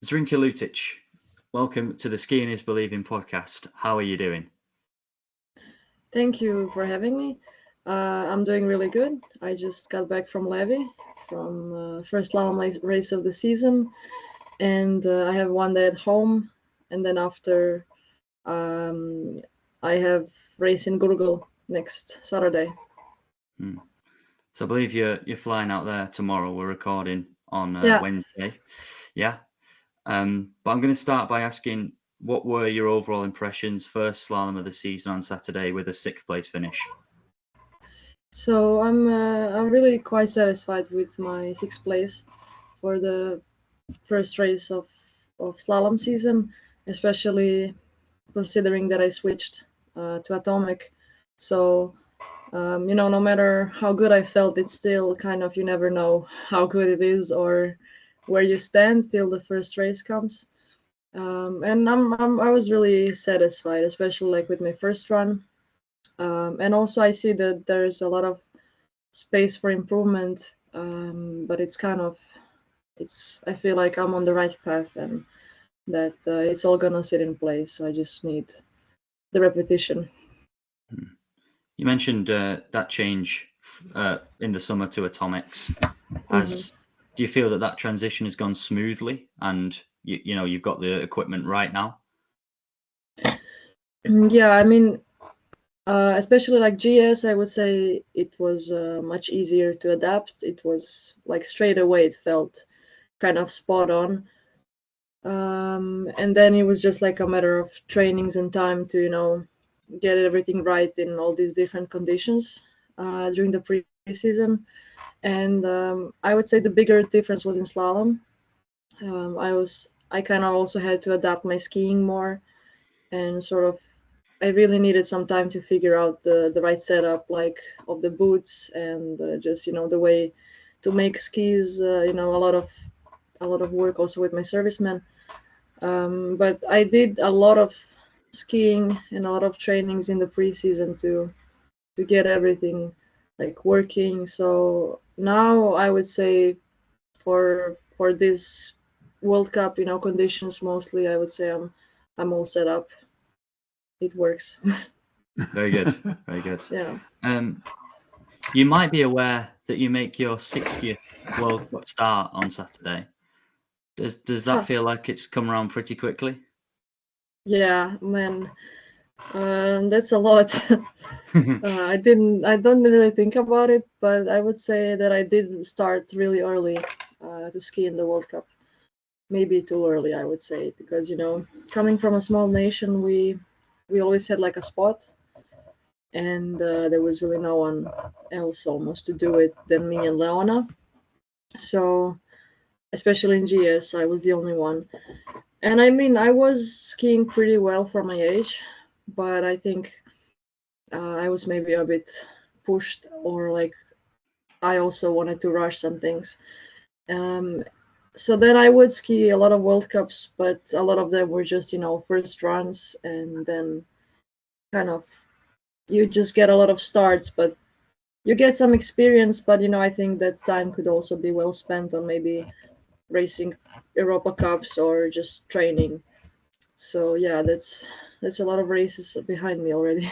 Zrinka Ljutic, welcome to the Skiing is Believing podcast. How are you doing? Thank you for having me. I'm doing really good. I just got back from Levy, from first slalom race of the season, and I have one day at home, and then after um, I have race in Gurgl next Saturday. So I believe you're flying out there tomorrow. We're recording on Yeah. Wednesday. Yeah. But I'm going to start by asking, what were your overall impressions? First slalom of the season on Saturday with a sixth place finish. So I'm really quite satisfied with my sixth place for the first race of slalom season, especially considering that I switched to atomic. So no matter how good I felt, it's still kind of, you never know how good it is or where you stand till the first race comes. And I was really satisfied, especially like with my first run. And also I see that there's a lot of space for improvement, but I feel like I'm on the right path and that it's all gonna sit in place. So I just need the repetition. You mentioned that change in the summer to atomics. Mm-hmm. Do you feel that transition has gone smoothly, and you've got the equipment right now? Yeah, I mean, especially like GS, I would say it was much easier to adapt. It was like straight away, it felt kind of spot on. And then it was just like a matter of trainings and time to, get everything right in all these different conditions during the preseason. And I would say the bigger difference was in slalom. I kind of also had to adapt my skiing more and sort of I really needed some time to figure out the right setup, like of the boots and just the way to make skis. A lot of work also with my servicemen. But I did a lot of skiing and a lot of trainings in the preseason to get everything like working. So now I would say for this World Cup, conditions mostly, I would say I'm all set up. It works. Very good, very good. Yeah. You might be aware that you make your 60th World Cup start on Saturday. Does that Huh. feel like it's come around pretty quickly? Yeah, man. That's a lot. I don't really think about it, but I would say that I did start really early to ski in the World Cup. Maybe too early, I would say, because coming from a small nation, we always had like a spot, and there was really no one else almost to do it than me and Leona. So, especially in GS, I was the only one. And I mean, I was skiing pretty well for my age, but I think I was maybe a bit pushed, or like I also wanted to rush some things. Um, so then I would ski a lot of World Cups, but a lot of them were just, first runs, and then kind of you just get a lot of starts, but you get some experience. But I think that time could also be well spent on maybe racing Europa Cups or just training. So yeah, that's a lot of races behind me already.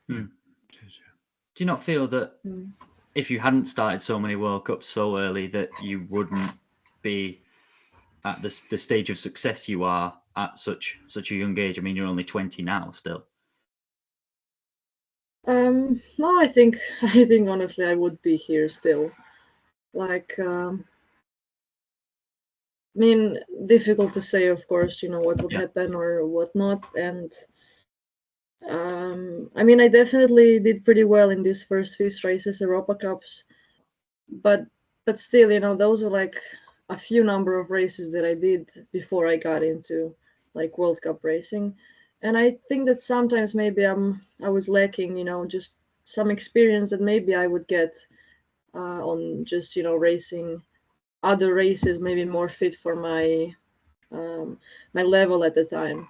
Do you not feel that if you hadn't started so many World Cups so early, that you wouldn't be at the stage of success you are at such a young age? I mean, you're only 20 now still. No, I think honestly I would be here still. Like, I mean, difficult to say, of course, what would Yeah. happen or what not. And I mean, I definitely did pretty well in these first few races, Europa Cups, but still, those were like a few number of races that I did before I got into like World Cup racing. And I think that sometimes maybe I was lacking, just some experience that maybe I would get on just racing other races, maybe more fit for my level at the time.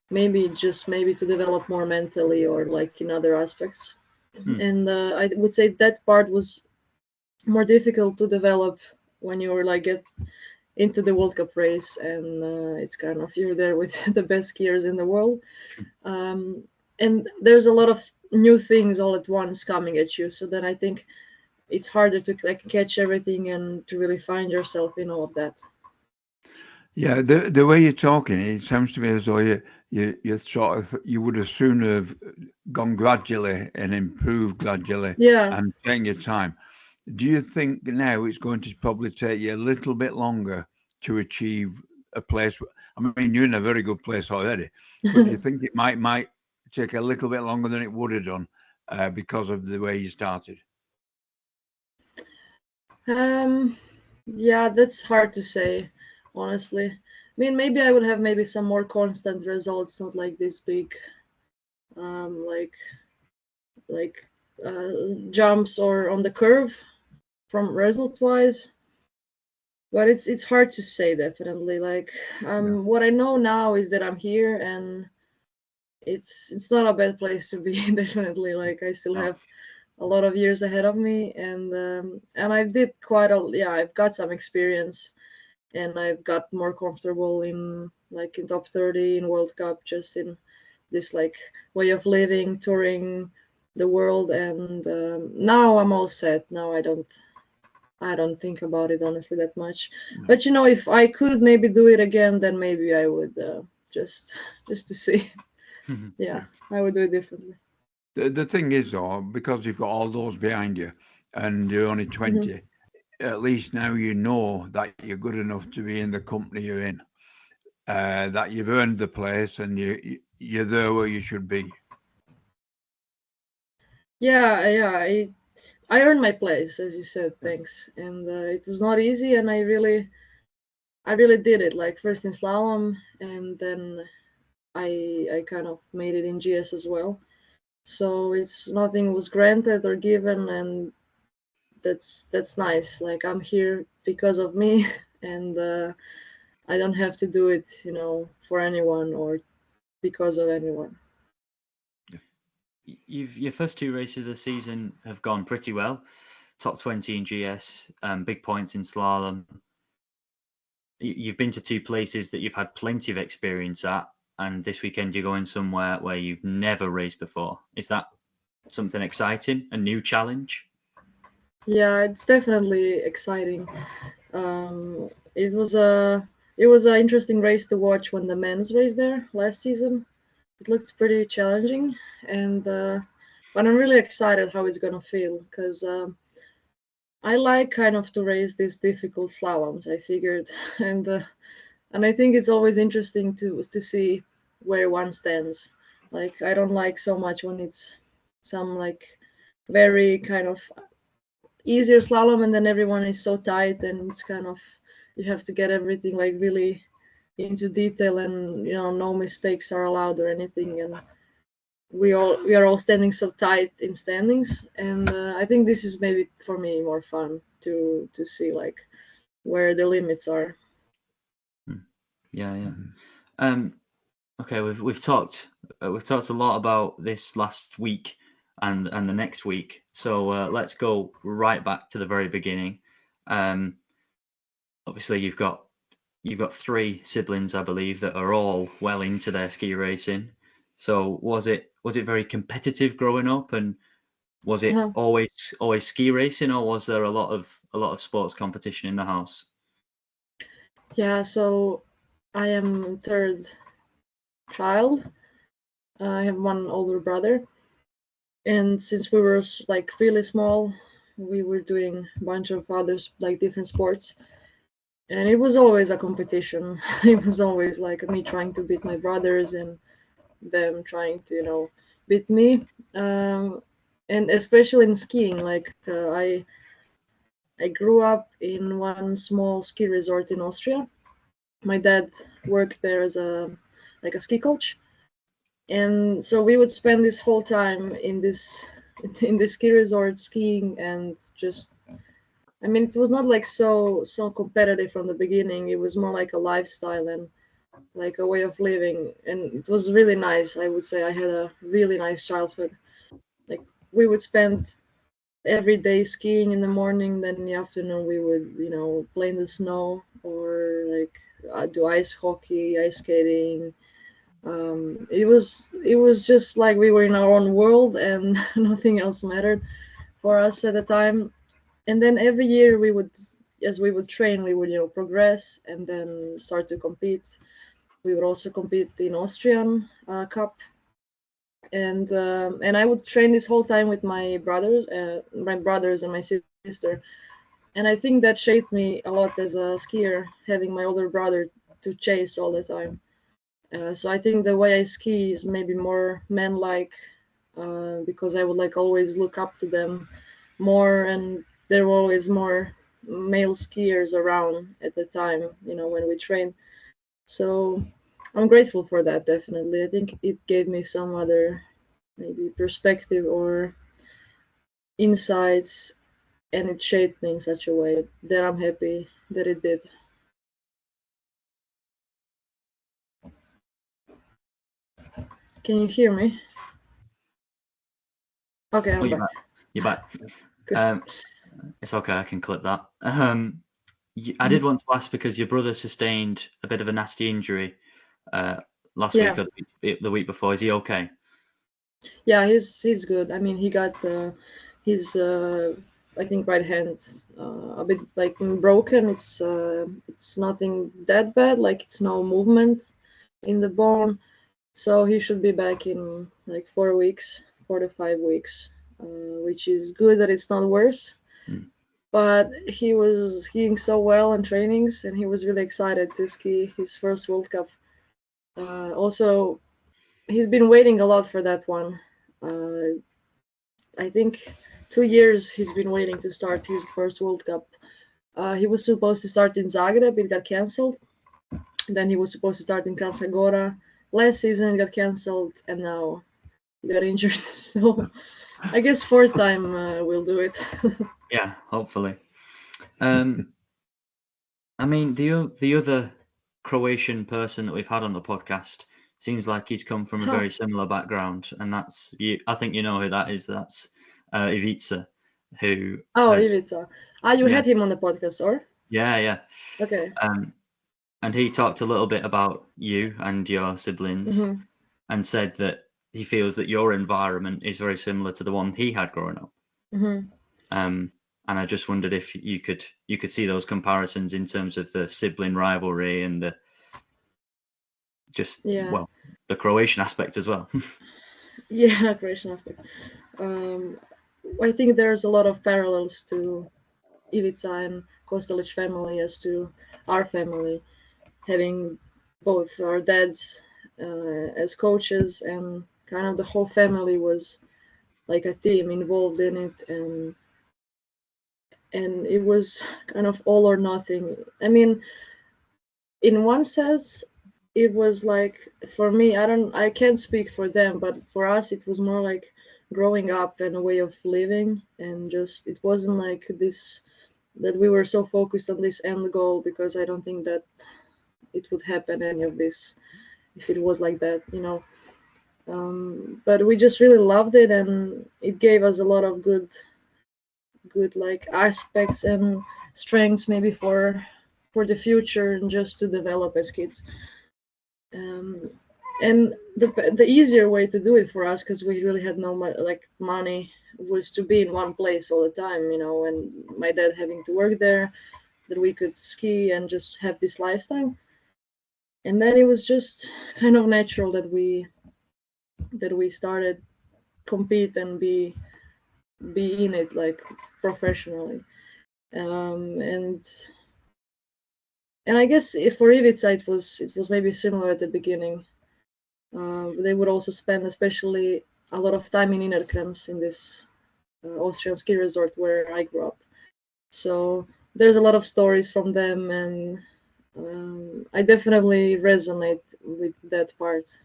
Maybe to develop more mentally or like in other aspects. And I would say that part was more difficult to develop when you were like into the World Cup race, and it's kind of you're there with the best skiers in the world, and there's a lot of new things all at once coming at you. So then I think it's harder to like catch everything and to really find yourself in all of that. Yeah, the way you're talking, it sounds to me as though you sort of you would as soon have gone gradually and improved gradually Yeah. and taking your time. Do you think now it's going to probably take you a little bit longer to achieve a place? I mean, you're in a very good place already, but do you think it might take a little bit longer than it would have done because of the way you started? Yeah, that's hard to say, honestly. I mean, maybe I would have maybe some more constant results, not like this big, um, like like jumps or on the curve from result wise. But it's hard to say definitely. Like what I know now is that I'm here and it's not a bad place to be definitely. Like I still have a lot of years ahead of me, and I did quite a yeah I've got some experience, and I've got more comfortable in like in top 30 in World Cup, just in this like way of living, touring the world, and now I'm all set. Now I don't think about it honestly that much. No. But if I could maybe do it again, then maybe I would just to see. Yeah, I would do it differently. The thing is, though, because you've got all those behind you and you're only 20, at least now you know that you're good enough to be in the company you're in, that you've earned the place and you're there where you should be. Yeah, I earned my place, as you said. Thanks, and it was not easy, and I really did it. Like first in slalom, and then I kind of made it in GS as well. So it's nothing was granted or given, and that's nice. Like I'm here because of me, and I don't have to do it, for anyone or because of anyone. Your first two races of the season have gone pretty well. Top 20 in GS, big points in slalom. You've been to two places that you've had plenty of experience at, and this weekend you're going somewhere where you've never raced before. Is that something exciting, a new challenge? Yeah, it's definitely exciting. It was an interesting race to watch when the men's race there last season. It looked pretty challenging, and but I'm really excited how it's gonna feel because I like kind of to race these difficult slaloms. I figured, and I think it's always interesting to see where one stands. Like I don't like so much when it's some like very kind of easier slalom and then everyone is so tight and it's kind of you have to get everything like really into detail and no mistakes are allowed or anything, and we are all standing so tight in standings, and I think this is maybe for me more fun to see like where the limits are. Yeah. Okay, we've talked a lot about this last week and the next week. So let's go right back to the very beginning. Obviously, you've got three siblings, I believe, that are all well into their ski racing. So was it very competitive growing up, and was it Uh-huh. always ski racing, or was there a lot of sports competition in the house? Yeah, so I am third child. I have one older brother, and since we were like really small, we were doing a bunch of others like different sports, and it was always a competition. It was always like me trying to beat my brothers and them trying to beat me, and especially in skiing. Like I grew up in one small ski resort in Austria. My dad worked there as a ski coach, and so we would spend this whole time in this in the ski resort skiing, and just I mean it was not like so competitive from the beginning. It was more like a lifestyle and like a way of living, and it was really nice. I would say I had a really nice childhood. Like we would spend every day skiing in the morning, then in the afternoon we would play in the snow or do ice hockey, ice skating. It was just like we were in our own world and nothing else mattered for us at the time. And then every year as we would train, we would progress and then start to compete. We would also compete in Austrian Cup, and I would train this whole time with my brothers and my sister. And I think that shaped me a lot as a skier, having my older brother to chase all the time. So I think the way I ski is maybe more man-like, because I would like always look up to them more, and there were always more male skiers around at the time, when we train. So I'm grateful for that, definitely. I think it gave me some other maybe perspective or insights, and it shaped me in such a way that I'm happy that it did. Can you hear me? Okay, I'm back. You're back. Good. It's okay, I can clip that. I did want to ask, because your brother sustained a bit of a nasty injury last week or the week before. Is he okay? Yeah, he's good. I mean, he got his I think right hand a bit like broken. It's nothing that bad. Like, it's no movement in the bone, so he should be back in like 4 weeks, 4 to 5 weeks, which is good that it's not worse. But he was skiing so well in trainings, and he was really excited to ski his first World Cup. Also, he's been waiting a lot for that one. I think 2 years he's been waiting to start his first World Cup. He was supposed to start in Zagreb, it got cancelled. Then he was supposed to start in Kranjska. Last season it got cancelled, and now he got injured. So I guess fourth time we'll do it. Yeah, hopefully. I mean, the other Croatian person that we've had on the podcast seems like he's come from a very similar background, and that's you. I think you know who that is. That's Ivica, who. Oh, Ivica. You had him on the podcast, or? Yeah. Okay. And he talked a little bit about you and your siblings, and said that he feels that your environment is very similar to the one he had growing up. And I just wondered if you could see those comparisons in terms of the sibling rivalry and the the Croatian aspect as well. Yeah, Croatian aspect. I think there's a lot of parallels to Ivica and Kostelic family as to our family, having both our dads as coaches, and kind of the whole family was like a team involved in it, and it was kind of all or nothing. I mean, in one sense, it was like, for me, I can't speak for them, but for us it was more like growing up and a way of living, and just it wasn't like this that we were so focused on this end goal, because I don't think that it would happen any of this if it was like that, but we just really loved it, and it gave us a lot of good like aspects and strengths maybe for the future, and just to develop as kids. And the easier way to do it for us, because we really had no money, was to be in one place all the time, and my dad having to work there, that we could ski and just have this lifestyle. And then it was just kind of natural that we started compete and be in it like professionally. And I guess for Ivica it was maybe similar at the beginning. They would also spend especially a lot of time in Innerkrems, in this Austrian ski resort where I grew up. So there's a lot of stories from them, and I definitely resonate with that part.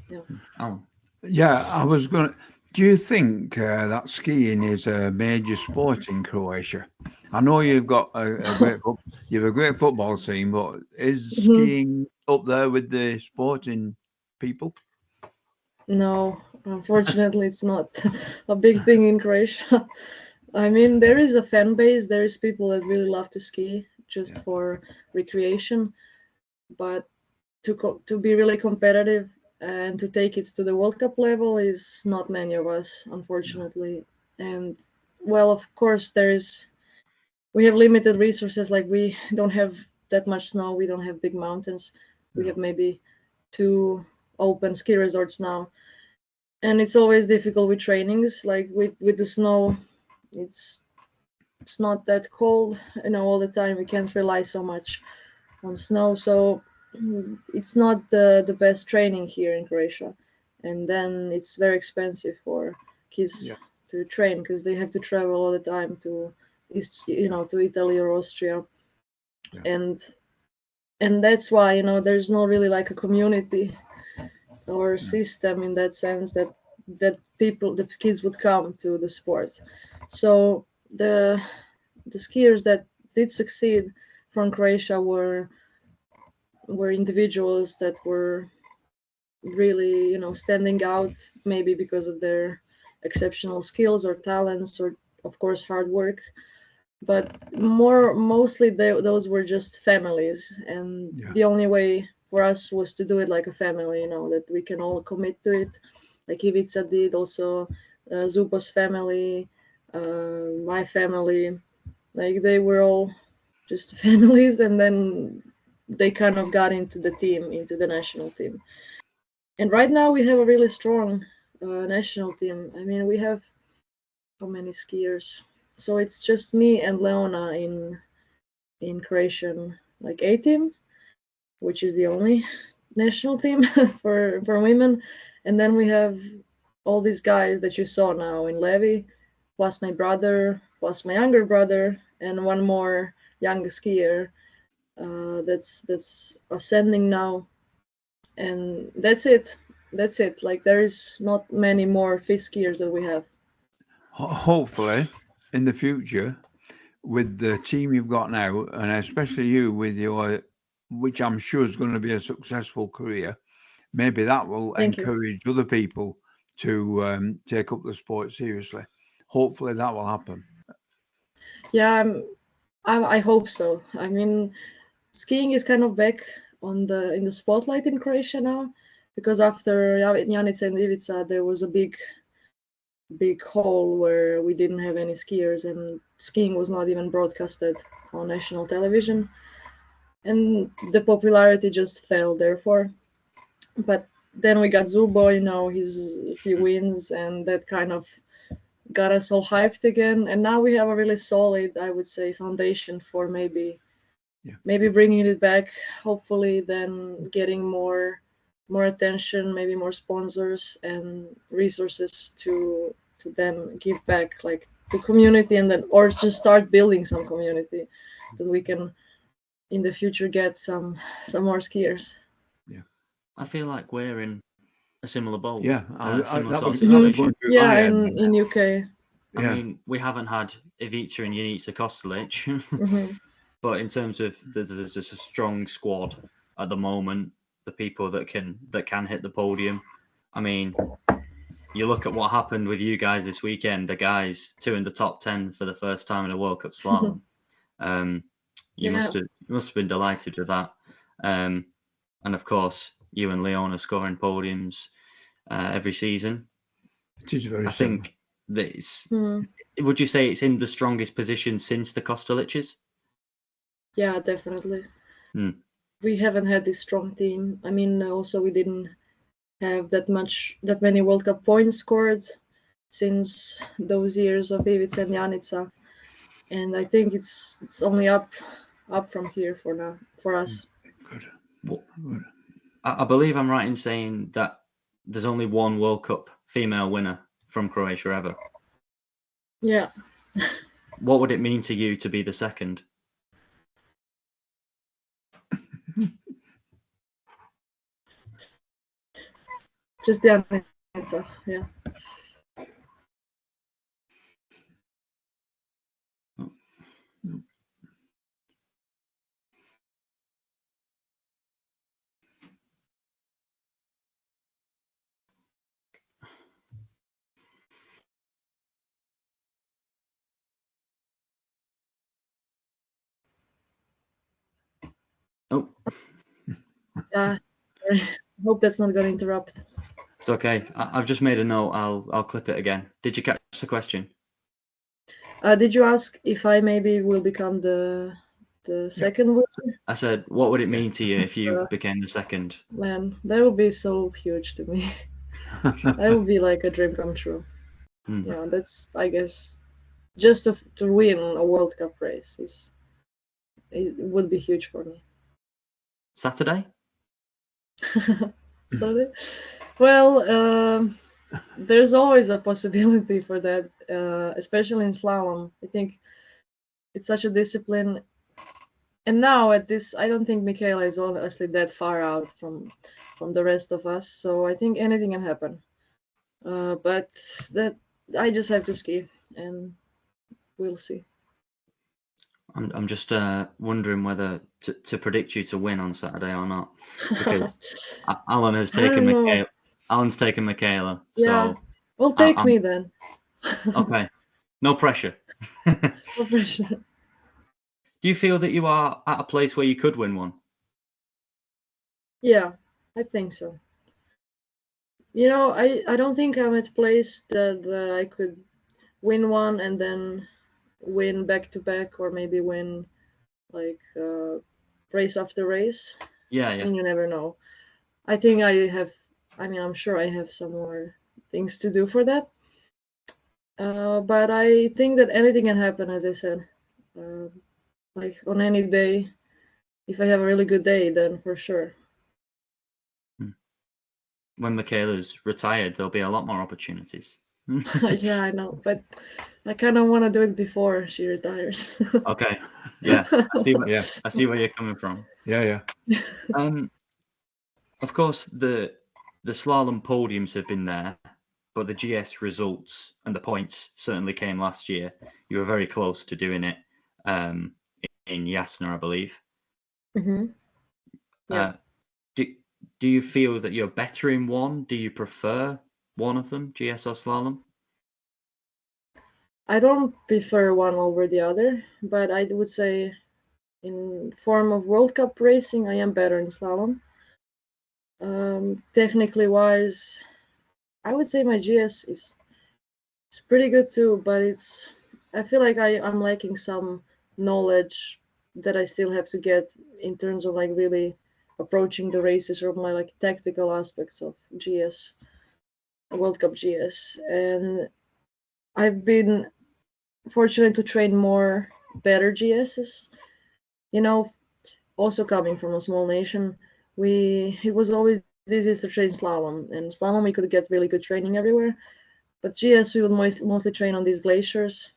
Yeah. Oh. Yeah, I was going to. Do you think that skiing is a major sport in Croatia? I know you've got a great football team, but is skiing up there with the sporting people? No, unfortunately, it's not a big thing in Croatia. I mean, there is a fan base. There is people that really love to ski just for recreation, but to be really competitive and to take it to the World Cup level is not many of us, unfortunately. And well, of course, we have limited resources. Like we don't have that much snow. We don't have big mountains. We have maybe 2 open ski resorts now, and it's always difficult with trainings. Like with the snow, it's not that cold, all the time. We can't rely so much on snow, so it's not the best training here in Croatia. And then it's very expensive for kids to train because they have to travel all the time to to Italy or Austria. And that's why there's no really like a community or system in that sense that the kids would come to the sport. So the skiers that did succeed from Croatia were individuals that were really standing out, maybe because of their exceptional skills or talents, or of course hard work. But mostly those were just families, and the only way for us was to do it like a family, that we can all commit to it, like Ivica did, also Zubo's family, my family. Like they were all just families, and then they kind of got into the national team. And right now we have a really strong national team. I mean, we have how many skiers? So it's just me and Leona in Croatian like A team, which is the only national team for women. And then we have all these guys that you saw now in Levi, plus my brother, plus my younger brother, and one more young skier that's ascending now. And that's it. That's it. Like there is not many more fish skiers that we have. Hopefully, in the future, with the team you've got now, and especially you with your, which I'm sure is going to be a successful career, maybe that will encourage other people to take up the sport seriously. Hopefully, that will happen. Yeah, I hope so. I mean, skiing is kind of back in the spotlight in Croatia now, because after Janica and Ivica, there was a big hole where we didn't have any skiers, and skiing was not even broadcasted on national television, and the popularity just fell. Therefore, but then we got Zubo, his few wins, and that kind of got us all hyped again. And now we have a really solid, I would say, foundation for maybe bringing it back. Hopefully, then getting more attention, maybe more sponsors and resources to then give back, like to community, and then or just start building some community that we can in the future get some more skiers. Yeah, I feel like we're in a similar boat. Yeah, similar that sort was of going situation. through Yeah, my head. in UK. I mean, we haven't had Ivica and Janica Kostelic, but in terms of there's just a strong squad at the moment. The people that can hit the podium. I mean, you look at what happened with you guys this weekend. The guys 2 in the top 10 for the first time in a World Cup slalom. You must have been delighted with that. And of course, you and Leon are scoring podiums every season. It is very. I think that it's. Would you say it's in the strongest position since the Kostelics? Yeah, definitely. We haven't had this strong team. I mean, also we didn't have that many World Cup points scored since those years of Ivica and Janica, and I think it's only up from here for now for us. Good. Well, I believe I'm right in saying that there's only one World Cup female winner from Croatia ever. Yeah. What would it mean to you to be the second? Just the answer, yeah. Oh, Yeah. I hope that's not going to interrupt. It's okay. I've just made a note. I'll clip it again. Did you catch the question? Did you ask if I maybe will become the second winner? I said, what would it mean to you if you Uh, became the second? Man, that would be so huge to me. That would be like a dream come true. Hmm. Yeah, that's, I guess, just to win a World Cup race it would be huge for me. Saturday? Sorry. Well, there's always a possibility for that, especially in slalom. I think it's such a discipline. And now at this, I don't think Michaela is honestly that far out from the rest of us. So I think anything can happen. But that I just have to ski, and we'll see. I'm just wondering whether to predict you to win on Saturday or not, because Alan has I don't taken know. Michaela. Alan's taken Michaela. Yeah. So Well, take I'm me then. okay. No pressure. No pressure. Do you feel that you are at a place where you could win one? Yeah, I think so. I don't think I'm at a place that I could win one and then win back to back, or maybe win like race after race. Yeah, I yeah. mean, you never know. I think I have. I mean, I'm sure I have some more things to do for that. But I think that anything can happen, as I said. Uh, like on any day, if I have a really good day, then for sure. When Michaela's retired, there'll be a lot more opportunities. Yeah, I know, but I kind of want to do it before she retires. Okay. Yeah. I see Yeah. where you're coming from. Yeah. Of course, the slalom podiums have been there, but the GS results and the points certainly came last year. You were very close to doing it in Jasna, I believe. Hmm. Yeah. Do you feel that you're better in one? Do you prefer one of them, GS or slalom? I don't prefer one over the other, but I would say in form of World Cup racing, I am better in slalom. Technically wise, I would say my GS is pretty good too, but I feel like I'm lacking some knowledge that I still have to get in terms of like really approaching the races or my like tactical aspects of GS, World Cup GS. And I've been fortunate to train more better GSs. Also coming from a small nation, it was always easiest to train slalom, and slalom we could get really good training everywhere. But GS we would mostly train on these glaciers,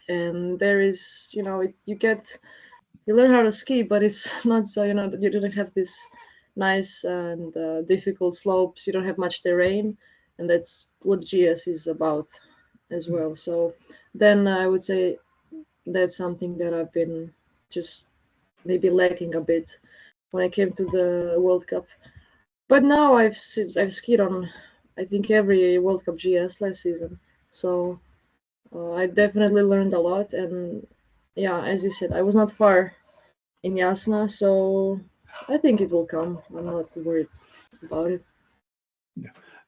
and there is you learn how to ski, but it's not so you don't have this nice and difficult slopes. You don't have much terrain, and that's what GS is about as well. So then I would say that's something that I've been just maybe lacking a bit when I came to the World Cup. But now I've skied on I think every World Cup GS last season, so I definitely learned a lot. And yeah, as you said, I was not far in Yasna, so I think it will come. I'm not worried about it.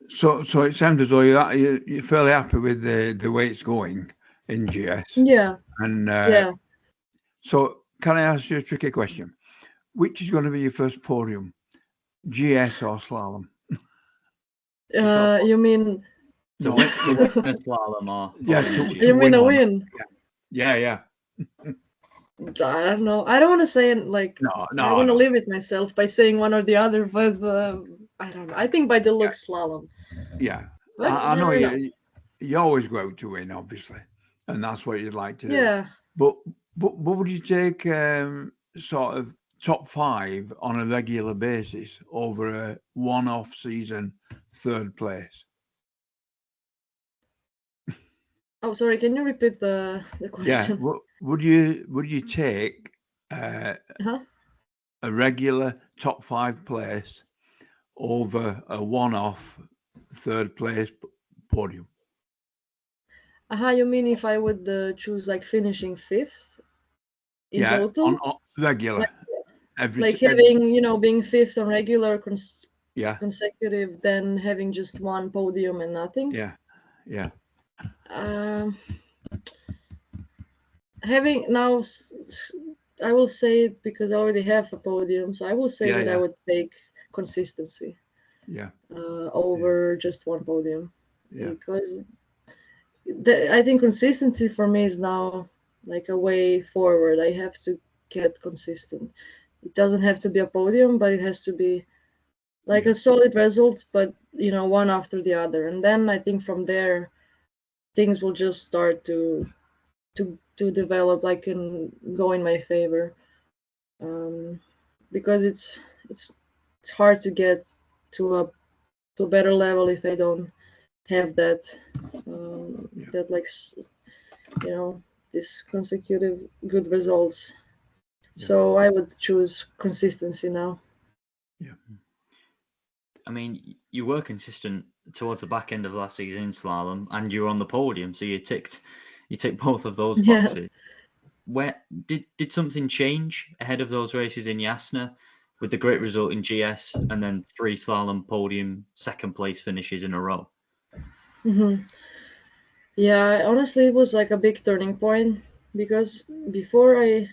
So it sounds as though you're fairly happy with the way it's going in GS. Yeah, And yeah. so can I ask you a tricky question? Which is going to be your first podium, GS or slalom? You mean To No, win a slalom or yeah, win to GS? you mean win a one. win? Yeah. I don't know. I don't want to say like I want to No. limit myself by saying one or the other, but I don't know. I think by the look slalom. Yeah. But I know never know. you always go out to win, obviously, and that's what you'd like to do. Yeah. But would you take sort of top 5 on a regular basis over a one-off season third place? Oh, sorry. Can you repeat the Yeah. question? Would you take Huh? a regular top 5 place over a one-off third place podium? You mean if I would choose like finishing fifth in Yeah, total? on regular. Like, like having, you know, being fifth on regular consecutive, then having just one podium and nothing. Yeah. Having now, I will say, because I already have a podium, so I will say that I would take consistency. Over just one podium. Because I think consistency for me is now like a way forward. I have to get consistent. It doesn't have to be a podium, but it has to be like a solid result, but you know, one after the other. And then I think from there things will just start to develop, like, and go in my favor. Because it's hard to get to a better level if I don't have that that, like, you know, this consecutive good results. So I would choose consistency now. I mean, you were consistent towards the back end of last season in slalom, and you were on the podium, so you ticked both of those boxes. Where did something change ahead of those races in Jasna, with the great result in GS and then 3 slalom podium second place finishes in a row? Yeah, honestly, it was like a big turning point, because before I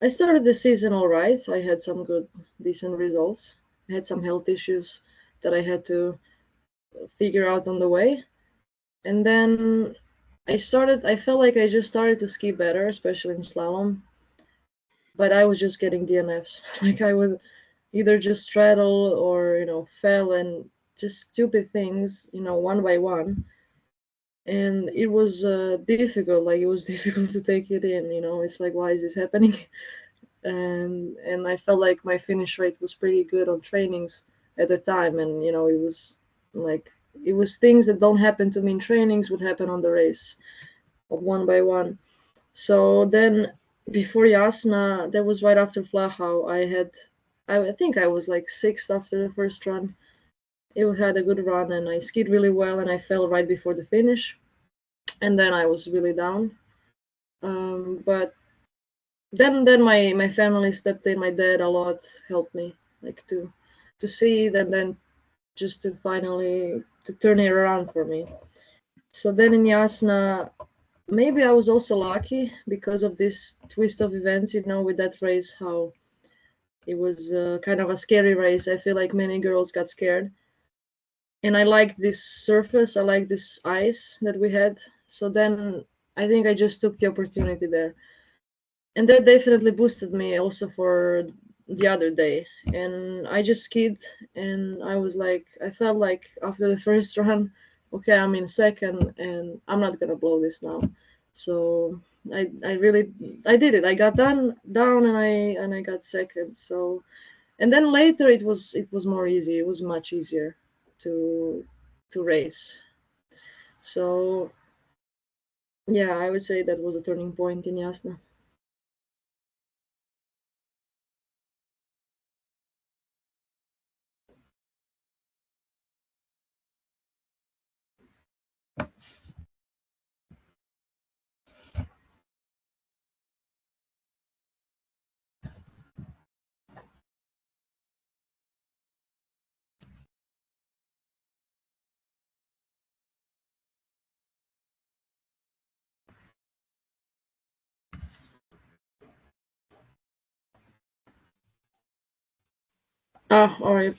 started the season all right. I had some good, decent results. I had some health issues that I had to figure out on the way. And then I felt like I just started to ski better, especially in slalom. But I was just getting DNFs. Like, I would either just straddle or, you know, fell, and just stupid things, you know, one by one. And it was difficult. Like, it was difficult to take it in, you know. It's like, why is this happening? And I felt like my finish rate was pretty good on trainings at the time, and you know, it was like, it was things that don't happen to me in trainings would happen on the race, of one by one. So then before Jasna, that was right after Flachau, I think I was like sixth after the first run. It had a good run, and I skied really well, and I fell right before the finish, and then I was really down. But then my family stepped in. My dad a lot helped me, like, to see that, then just to finally to turn it around for me. So then in Jasna, maybe I was also lucky because of this twist of events, you know, with that race, how it was kind of a scary race. I feel like many girls got scared, and I liked this surface. I liked this ice that we had. So then I think I just took the opportunity there, and that definitely boosted me also for the other day. And I just skied, and I felt like after the first run, okay, I'm in second, and I'm not gonna blow this now. So I really did it. I got down, and I got second. So, and then later it was more easy. It was much easier to race. So yeah, I would say that was a turning point in Jasna. Ah, all right.